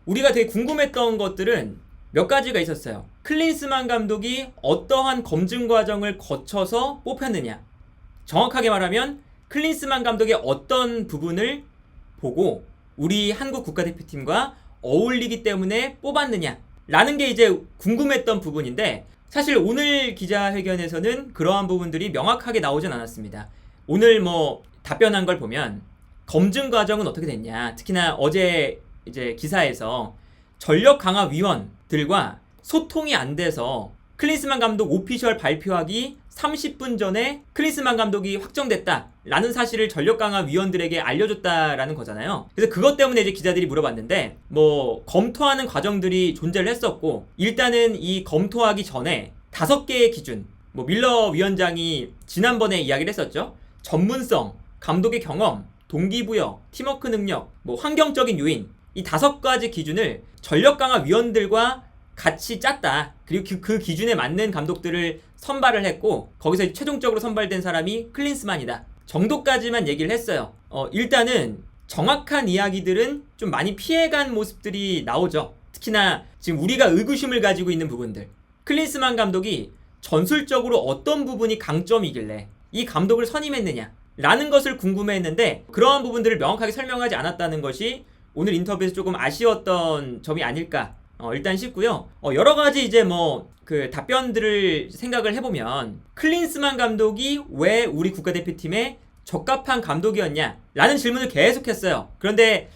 우리가 되게 궁금했던 것들은 몇 가지가 있었어요. 클린스만 감독이 어떠한 검증 과정을 거쳐서 뽑혔느냐. 정확하게 말하면 클린스만 감독의 어떤 부분을 보고 우리 한국 국가대표팀과 어울리기 때문에 뽑았느냐 라는 게 이제 궁금했던 부분인데, 사실 오늘 기자회견에서는 그러한 부분들이 명확하게 나오진 않았습니다. 오늘 뭐 답변한 걸 보면 검증 과정은 어떻게 됐냐, 특히나 어제 이제 기사에서 전력 강화 위원들과 소통이 안 돼서 클린스만 감독 오피셜 발표하기 30분 전에 클린스만 감독이 확정됐다라는 사실을 전력 강화 위원들에게 알려줬다라는 거잖아요. 그래서 그것 때문에 이제 기자들이 물어봤는데, 뭐 검토하는 과정들이 존재를 했었고, 일단은 이 검토하기 전에 5개의 기준, 뭐 밀러 위원장이 지난번에 이야기를 했었죠. 전문성, 감독의 경험, 동기부여, 팀워크 능력, 뭐 환경적인 요인, 이 5가지 기준을 전력 강화 위원들과 같이 짰다. 그리고 그 기준에 맞는 감독들을 선발을 했고, 거기서 최종적으로 선발된 사람이 클린스만이다 정도까지만 얘기를 했어요. 일단은 정확한 이야기들은 좀 많이 피해간 모습들이 나오죠. 특히나 지금 우리가 의구심을 가지고 있는 부분들, 클린스만 감독이 전술적으로 어떤 부분이 강점이길래 이 감독을 선임했느냐 라는 것을 궁금해했는데, 그러한 부분들을 명확하게 설명하지 않았다는 것이 오늘 인터뷰에서 조금 아쉬웠던 점이 아닐까 일단 싶고요. 여러 가지 이제 뭐 그 답변들을 생각을 해보면, 클린스만 감독이 왜 우리 국가대표팀에 적합한 감독이었냐 라는 질문을 계속했어요. 그런데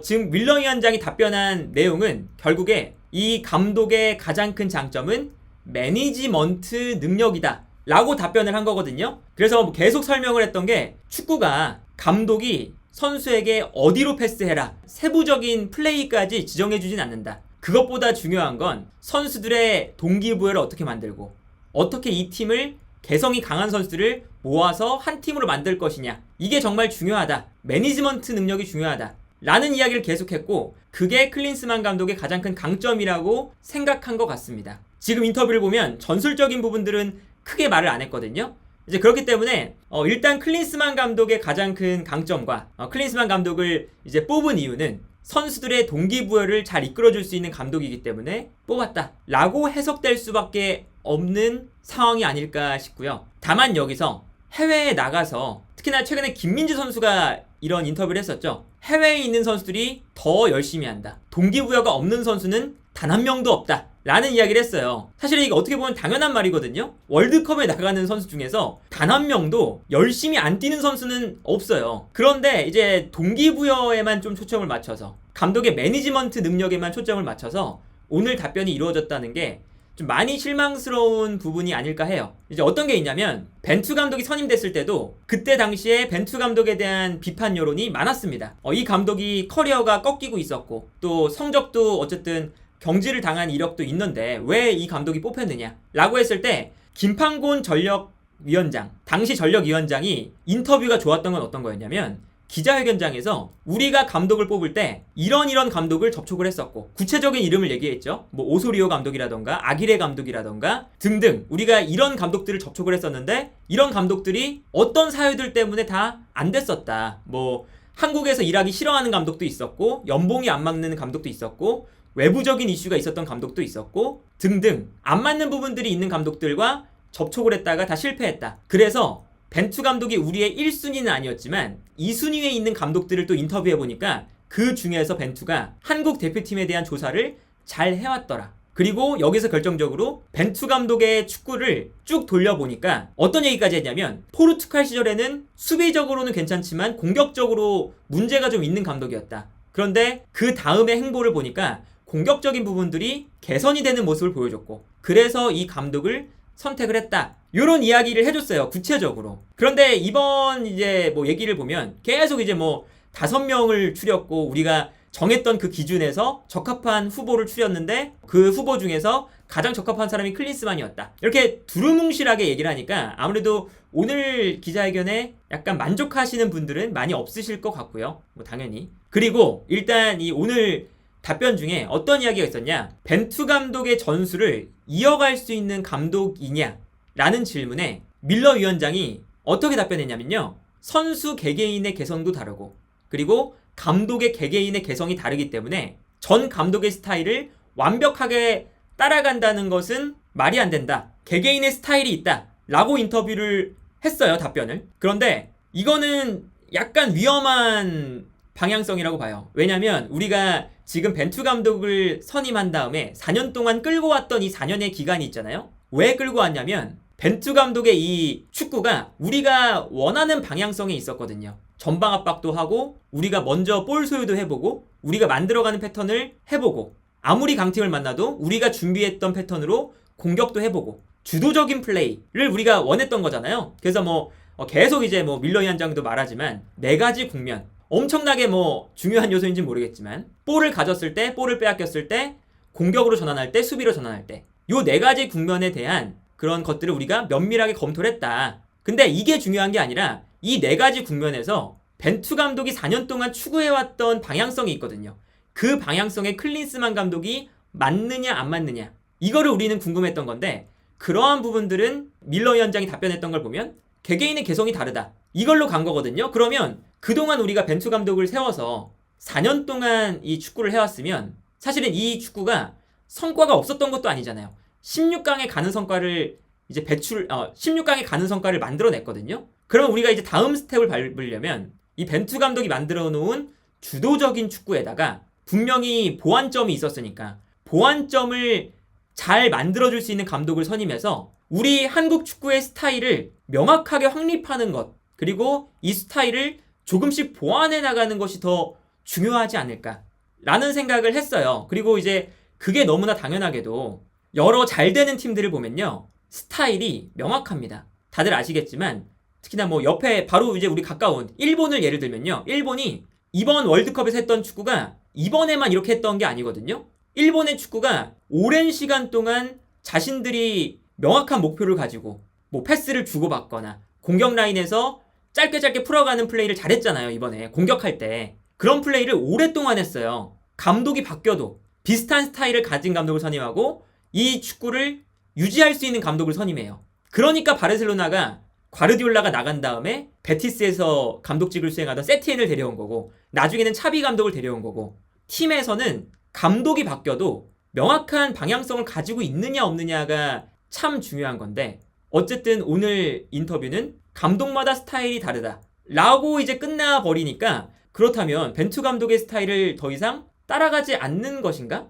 지금 밀러 위원장이 답변한 내용은 결국에 이 감독의 가장 큰 장점은 매니지먼트 능력이다 라고 답변을 한 거거든요. 그래서 뭐 계속 설명을 했던 게, 축구가 감독이 선수에게 어디로 패스해라, 세부적인 플레이까지 지정해주진 않는다. 그것보다 중요한 건 선수들의 동기부여를 어떻게 만들고, 어떻게 이 팀을 개성이 강한 선수들을 모아서 한 팀으로 만들 것이냐, 이게 정말 중요하다. 매니지먼트 능력이 중요하다 라는 이야기를 계속했고, 그게 클린스만 감독의 가장 큰 강점이라고 생각한 것 같습니다. 지금 인터뷰를 보면 전술적인 부분들은 크게 말을 안 했거든요. 이제 그렇기 때문에 일단 클린스만 감독의 가장 큰 강점과 클린스만 감독을 이제 뽑은 이유는 선수들의 동기부여를 잘 이끌어줄 수 있는 감독이기 때문에 뽑았다 라고 해석될 수밖에 없는 상황이 아닐까 싶고요. 다만 여기서 해외에 나가서, 특히나 최근에 김민재 선수가 이런 인터뷰를 했었죠. 해외에 있는 선수들이 더 열심히 한다, 동기부여가 없는 선수는 단 한 명도 없다 라는 이야기를 했어요. 사실 이게 어떻게 보면 당연한 말이거든요. 월드컵에 나가는 선수 중에서 단 한 명도 열심히 안 뛰는 선수는 없어요. 그런데 이제 동기부여에만 좀 초점을 맞춰서, 감독의 매니지먼트 능력에만 초점을 맞춰서 오늘 답변이 이루어졌다는 게 좀 많이 실망스러운 부분이 아닐까 해요. 이제 어떤 게 있냐면, 벤투 감독이 선임됐을 때도 그때 당시에 벤투 감독에 대한 비판 여론이 많았습니다. 이 감독이 커리어가 꺾이고 있었고, 또 성적도 어쨌든 경질을 당한 이력도 있는데 왜 이 감독이 뽑혔느냐 라고 했을 때, 김판곤 전력위원장, 당시 전력위원장이 인터뷰가 좋았던 건 어떤 거였냐면, 기자회견장에서 우리가 감독을 뽑을 때 이런 감독을 접촉을 했었고, 구체적인 이름을 얘기했죠. 뭐 오소리오 감독이라던가 아기레 감독이라던가 등등, 우리가 이런 감독들을 접촉을 했었는데 이런 감독들이 어떤 사유들 때문에 다 안 됐었다. 뭐 한국에서 일하기 싫어하는 감독도 있었고, 연봉이 안 맞는 감독도 있었고, 외부적인 이슈가 있었던 감독도 있었고 등등, 안 맞는 부분들이 있는 감독들과 접촉을 했다가 다 실패했다. 그래서 벤투 감독이 우리의 1순위는 아니었지만 2순위에 있는 감독들을 또 인터뷰해보니까 그 중에서 벤투가 한국 대표팀에 대한 조사를 잘 해왔더라. 그리고 여기서 결정적으로 벤투 감독의 축구를 쭉 돌려보니까 어떤 얘기까지 했냐면, 포르투갈 시절에는 수비적으로는 괜찮지만 공격적으로 문제가 좀 있는 감독이었다. 그런데 그 다음의 행보를 보니까 공격적인 부분들이 개선이 되는 모습을 보여줬고, 그래서 이 감독을 선택을 했다. 이런 이야기를 해줬어요, 구체적으로. 그런데 이번 이제 뭐 얘기를 보면 계속 이제 뭐 5명을 추렸고, 우리가 정했던 그 기준에서 적합한 후보를 추렸는데 그 후보 중에서 가장 적합한 사람이 클린스만이었다, 이렇게 두루뭉실하게 얘기를 하니까 아무래도 오늘 기자회견에 약간 만족하시는 분들은 많이 없으실 것 같고요. 뭐 당연히. 그리고 일단 이 오늘 답변 중에 어떤 이야기가 있었냐, 벤투 감독의 전술을 이어갈 수 있는 감독이냐 라는 질문에 밀러 위원장이 어떻게 답변했냐면요, 선수 개개인의 개성도 다르고, 그리고 감독의 개개인의 개성이 다르기 때문에 전 감독의 스타일을 완벽하게 따라간다는 것은 말이 안 된다. 개개인의 스타일이 있다. 라고 인터뷰를 했어요, 답변을. 그런데 이거는 약간 위험한 방향성이라고 봐요. 왜냐면 우리가 지금 벤투 감독을 선임한 다음에 4년 동안 끌고 왔던 이 4년의 기간이 있잖아요. 왜 끌고 왔냐면 벤투 감독의 이 축구가 우리가 원하는 방향성에 있었거든요. 전방 압박도 하고 우리가 먼저 볼 소유도 해보고 우리가 만들어가는 패턴을 해보고 아무리 강팀을 만나도 우리가 준비했던 패턴으로 공격도 해보고 주도적인 플레이를 우리가 원했던 거잖아요. 그래서 계속 이제 밀러 위원장도 말하지만 4가지 국면, 엄청나게 중요한 요소인지는 모르겠지만 볼을 가졌을 때, 볼을 빼앗겼을 때, 공격으로 전환할 때, 수비로 전환할 때 요 4가지 국면에 대한 그런 것들을 우리가 면밀하게 검토를 했다. 근데 이게 중요한 게 아니라 이 4가지 국면에서 벤투 감독이 4년 동안 추구해왔던 방향성이 있거든요. 그 방향성에 클린스만 감독이 맞느냐 안 맞느냐 이거를 우리는 궁금했던 건데 그러한 부분들은 밀러 위원장이 답변했던 걸 보면 개개인의 개성이 다르다. 이걸로 간 거거든요. 그러면 그동안 우리가 벤투 감독을 세워서 4년 동안 이 축구를 해왔으면 사실은 이 축구가 성과가 없었던 것도 아니잖아요. 16강에 가는 성과를 이제 16강에 가는 성과를 만들어냈거든요. 그러면 우리가 이제 다음 스텝을 밟으려면 이 벤투 감독이 만들어 놓은 주도적인 축구에다가 분명히 보완점이 있었으니까 보완점을 잘 만들어줄 수 있는 감독을 선임해서 우리 한국 축구의 스타일을 명확하게 확립하는 것 그리고 이 스타일을 조금씩 보완해 나가는 것이 더 중요하지 않을까라는 생각을 했어요. 그리고 이제 그게 너무나 당연하게도 여러 잘 되는 팀들을 보면요 스타일이 명확합니다. 다들 아시겠지만 특히나 옆에 바로 이제 우리 가까운 일본을 예를 들면요 일본이 이번 월드컵에서 했던 축구가 이번에만 이렇게 했던 게 아니거든요. 일본의 축구가 오랜 시간 동안 자신들이 명확한 목표를 가지고 패스를 주고받거나 공격 라인에서 짧게 풀어가는 플레이를 잘했잖아요. 이번에 공격할 때 그런 플레이를 오랫동안 했어요. 감독이 바뀌어도 비슷한 스타일을 가진 감독을 선임하고 이 축구를 유지할 수 있는 감독을 선임해요. 그러니까 바르셀로나가 과르디올라가 나간 다음에 베티스에서 감독직을 수행하던 세티엔을 데려온 거고 나중에는 차비 감독을 데려온 거고 팀에서는 감독이 바뀌어도 명확한 방향성을 가지고 있느냐 없느냐가 참 중요한 건데 어쨌든 오늘 인터뷰는 감독마다 스타일이 다르다 라고 이제 끝나버리니까 그렇다면 벤투 감독의 스타일을 더 이상 따라가지 않는 것인가?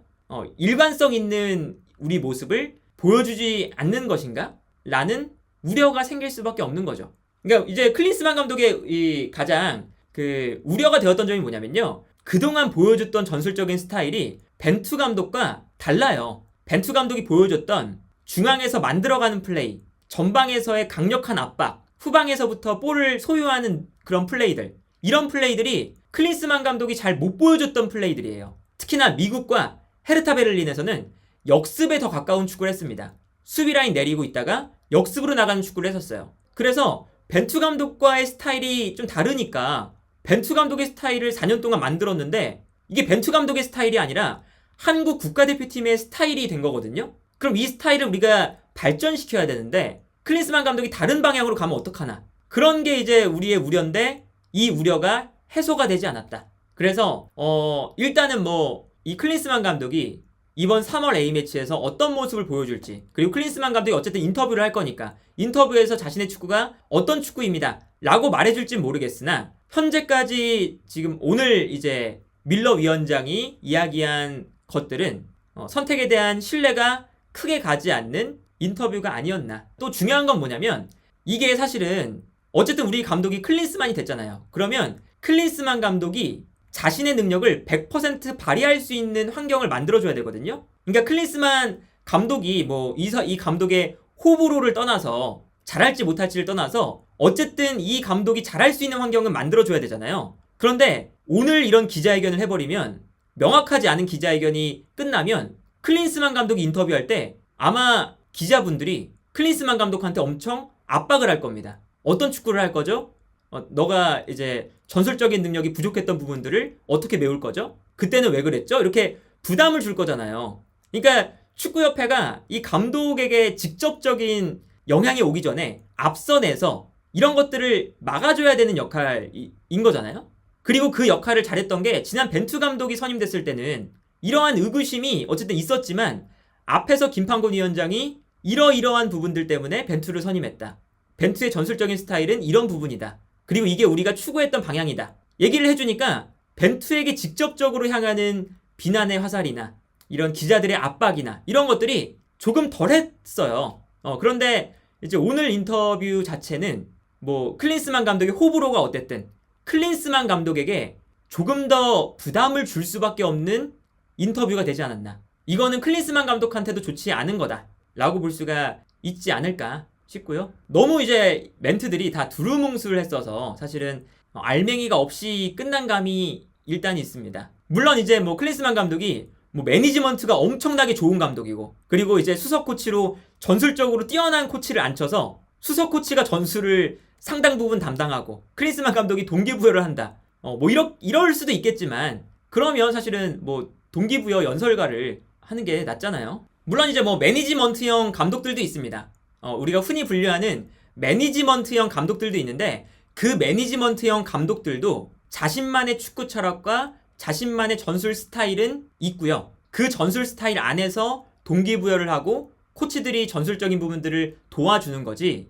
일관성 있는 우리 모습을 보여주지 않는 것인가? 라는 우려가 생길 수밖에 없는 거죠. 그러니까 이제 클린스만 감독의 이 가장 우려가 되었던 점이 뭐냐면요. 그동안 보여줬던 전술적인 스타일이 벤투 감독과 달라요. 벤투 감독이 보여줬던 중앙에서 만들어가는 플레이, 전방에서의 강력한 압박, 후방에서부터 볼을 소유하는 그런 플레이들 이런 플레이들이 클린스만 감독이 잘 못 보여줬던 플레이들이에요. 특히나 미국과 헤르타 베를린에서는 역습에 더 가까운 축구를 했습니다. 수비 라인 내리고 있다가 역습으로 나가는 축구를 했었어요. 그래서 벤투 감독과의 스타일이 좀 다르니까 벤투 감독의 스타일을 4년 동안 만들었는데 이게 벤투 감독의 스타일이 아니라 한국 국가대표팀의 스타일이 된 거거든요. 그럼 이 스타일을 우리가 발전시켜야 되는데 클린스만 감독이 다른 방향으로 가면 어떡하나. 그런 게 이제 우리의 우려인데 이 우려가 해소가 되지 않았다. 그래서 일단은 이 클린스만 감독이 이번 3월 A매치에서 어떤 모습을 보여줄지 그리고 클린스만 감독이 어쨌든 인터뷰를 할 거니까 인터뷰에서 자신의 축구가 어떤 축구입니다 라고 말해줄진 모르겠으나 현재까지 지금 오늘 이제 밀러 위원장이 이야기한 것들은 선택에 대한 신뢰가 크게 가지 않는 인터뷰가 아니었나. 또 중요한 건 뭐냐면 이게 사실은 어쨌든 우리 감독이 클린스만이 됐잖아요. 그러면 클린스만 감독이 자신의 능력을 100% 발휘할 수 있는 환경을 만들어줘야 되거든요. 그러니까 클린스만 감독이 이 감독의 호불호를 떠나서 잘할지 못할지를 떠나서 어쨌든 이 감독이 잘할 수 있는 환경은 만들어줘야 되잖아요. 그런데 오늘 이런 기자회견을 해버리면 명확하지 않은 기자회견이 끝나면 클린스만 감독이 인터뷰할 때 아마 기자분들이 클린스만 감독한테 엄청 압박을 할 겁니다. 어떤 축구를 할 거죠? 너가 이제 전술적인 능력이 부족했던 부분들을 어떻게 메울 거죠? 그때는 왜 그랬죠? 이렇게 부담을 줄 거잖아요. 그러니까 축구협회가 이 감독에게 직접적인 영향이 오기 전에 앞선에서 이런 것들을 막아줘야 되는 역할인 거잖아요. 그리고 그 역할을 잘했던 게 지난 벤투 감독이 선임됐을 때는 이러한 의구심이 어쨌든 있었지만 앞에서 김판곤 위원장이 이러이러한 부분들 때문에 벤투를 선임했다. 벤투의 전술적인 스타일은 이런 부분이다. 그리고 이게 우리가 추구했던 방향이다. 얘기를 해주니까 벤투에게 직접적으로 향하는 비난의 화살이나 이런 기자들의 압박이나 이런 것들이 조금 덜했어요. 그런데 이제 오늘 인터뷰 자체는 뭐 클린스만 감독의 호불호가 어땠든 클린스만 감독에게 조금 더 부담을 줄 수밖에 없는 인터뷰가 되지 않았나. 이거는 클린스만 감독한테도 좋지 않은 거다 라고 볼 수가 있지 않을까 싶고요. 너무 이제 멘트들이 다 두루뭉술했어서 사실은 알맹이가 없이 끝난 감이 일단 있습니다. 물론 이제 뭐 클린스만 감독이 뭐 매니지먼트가 엄청나게 좋은 감독이고, 그리고 이제 수석 코치로 전술적으로 뛰어난 코치를 앉혀서 수석 코치가 전술을 상당 부분 담당하고 클린스만 감독이 동기부여를 한다. 뭐 이럴 수도 있겠지만, 그러면 사실은 뭐 동기부여 연설가를 하는 게 낫잖아요. 물론 이제 뭐 매니지먼트형 감독들도 있습니다. 우리가 흔히 분류하는 매니지먼트형 감독들도 있는데, 그 매니지먼트형 감독들도 자신만의 축구 철학과 자신만의 전술 스타일은 있고요. 그 전술 스타일 안에서 동기부여를 하고 코치들이 전술적인 부분들을 도와주는 거지,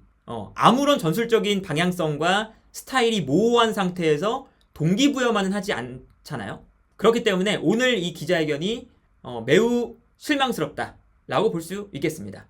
아무런 전술적인 방향성과 스타일이 모호한 상태에서 동기부여만은 하지 않잖아요. 그렇기 때문에 오늘 이 기자회견이 매우 실망스럽다 라고 볼 수 있겠습니다.